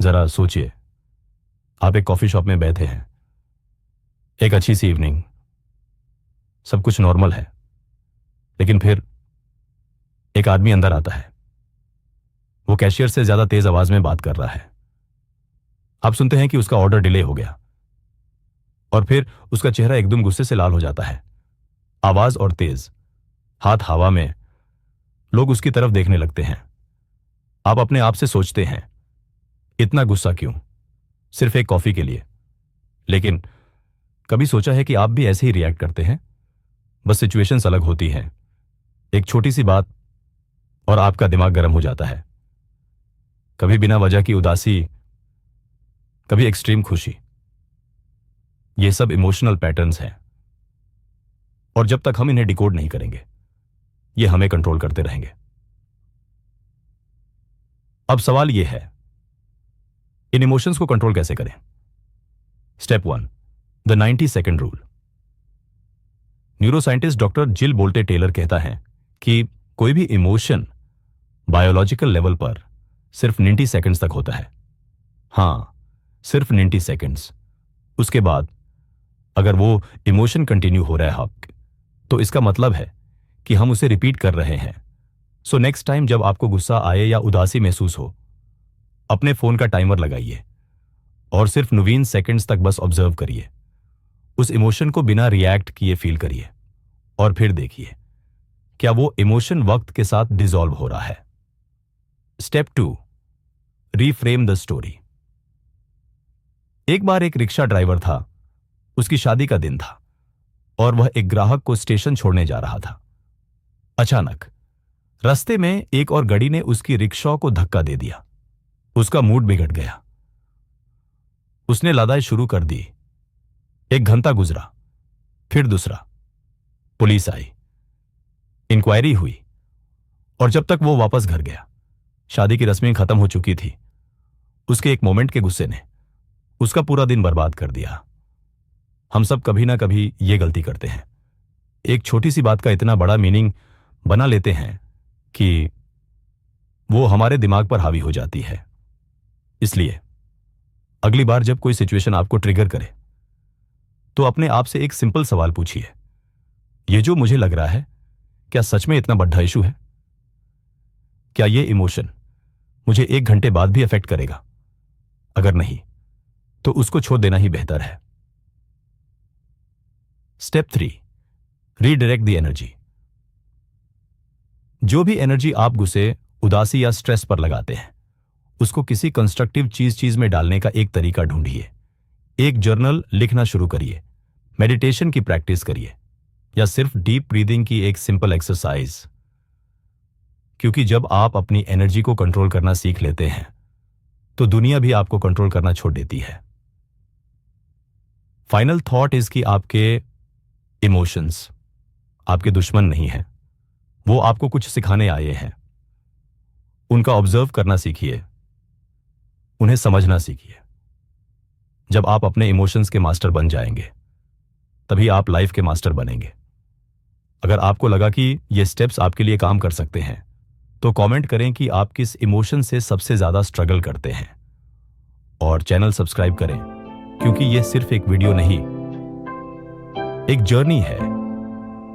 जरा सोचिए, आप एक कॉफी शॉप में बैठे हैं, एक अच्छी सी इवनिंग, सब कुछ नॉर्मल है, लेकिन फिर एक आदमी अंदर आता है। वो कैशियर से ज्यादा तेज आवाज में बात कर रहा है। आप सुनते हैं कि उसका ऑर्डर डिले हो गया, और फिर उसका चेहरा एकदम गुस्से से लाल हो जाता है। आवाज और तेज, हाथ हवा में। लोग उसकी तरफ देखने लगते हैं। आप अपने आप से सोचते हैं, इतना गुस्सा क्यों, सिर्फ एक कॉफी के लिए। लेकिन कभी सोचा है कि आप भी ऐसे ही रिएक्ट करते हैं? बस सिचुएशंस अलग होती हैं। एक छोटी सी बात और आपका दिमाग गर्म हो जाता है। कभी बिना वजह की उदासी, कभी एक्सट्रीम खुशी। ये सब इमोशनल पैटर्न्स हैं, और जब तक हम इन्हें डिकोड नहीं करेंगे, ये हमें कंट्रोल करते रहेंगे। अब सवाल यह है, इन इमोशंस को कंट्रोल कैसे करें? Step 1, the 90 second rule. Neuroscientist doctor जिल बोल्टे टेलर कहता है कि कोई भी इमोशन बायोलॉजिकल लेवल पर सिर्फ 90 सेकेंड्स तक होता है। हां, सिर्फ 90 सेकेंड्स। उसके बाद अगर वो इमोशन कंटिन्यू हो रहा है आपके, तो इसका मतलब है कि हम उसे रिपीट कर रहे हैं। सो नेक्स्ट टाइम जब आपको गुस्सा आए या उदासी महसूस हो, अपने फोन का टाइमर लगाइए और सिर्फ 90 सेकेंड्स तक बस ऑब्जर्व करिए। उस इमोशन को बिना रिएक्ट किए फील करिए, और फिर देखिए क्या वो इमोशन वक्त के साथ डिसॉल्व हो रहा है। Step 2, reframe the story. एक बार एक रिक्शा ड्राइवर था। उसकी शादी का दिन था और वह एक ग्राहक को स्टेशन छोड़ने जा रहा था। अचानक रास्ते में एक और गाड़ी ने उसकी रिक्शा को धक्का दे दिया। उसका मूड बिगड़ गया। उसने लादाई शुरू कर दी। एक घंटा गुजरा, फिर दूसरा। पुलिस आई, इंक्वायरी हुई, और जब तक वो वापस घर गया, शादी की रस्में खत्म हो चुकी थी। उसके एक मोमेंट के गुस्से ने उसका पूरा दिन बर्बाद कर दिया। हम सब कभी ना कभी ये गलती करते हैं। एक छोटी सी बात का इतना बड़ा मीनिंग बना लेते हैं कि वो हमारे दिमाग पर हावी हो जाती है। इसलिए अगली बार जब कोई सिचुएशन आपको ट्रिगर करे, तो अपने आप से एक सिंपल सवाल पूछिए, ये जो मुझे लग रहा है, क्या सच में इतना बड़ा इशू है? क्या ये इमोशन मुझे 1 घंटे बाद भी अफेक्ट करेगा? अगर नहीं, तो उसको छोड़ देना ही बेहतर है। Step 3, redirect the energy. जो भी एनर्जी आप गुस्से, उदासी या स्ट्रेस पर लगाते हैं, उसको किसी कंस्ट्रक्टिव चीज में डालने का एक तरीका ढूंढिए। एक जर्नल लिखना शुरू करिए, मेडिटेशन की प्रैक्टिस करिए, या सिर्फ डीप ब्रीदिंग की एक सिंपल एक्सरसाइज। क्योंकि जब आप अपनी एनर्जी को कंट्रोल करना सीख लेते हैं, तो दुनिया भी आपको कंट्रोल करना छोड़ देती है। फाइनल थॉट इज कि आपके इमोशंस आपके दुश्मन नहीं हैं। वो आपको कुछ सिखाने आए हैं। उनका ऑब्जर्व करना सीखिए, उन्हें समझना सीखिए। जब आप अपने इमोशंस के मास्टर बन जाएंगे, तभी आप लाइफ के मास्टर बनेंगे। अगर आपको लगा कि ये स्टेप्स आपके लिए काम कर सकते हैं, तो कमेंट करें कि आप किस इमोशन से सबसे ज्यादा स्ट्रगल करते हैं, और चैनल सब्सक्राइब करें, क्योंकि ये सिर्फ एक वीडियो नहीं, एक जर्नी है।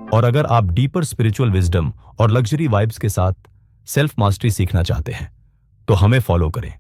और अगर आप डीपर स्पिरिचुअल विजडम और लग्जरी वाइब्स के साथ सेल्फ मास्टरी सीखना चाहते हैं, तो हमें फॉलो करें।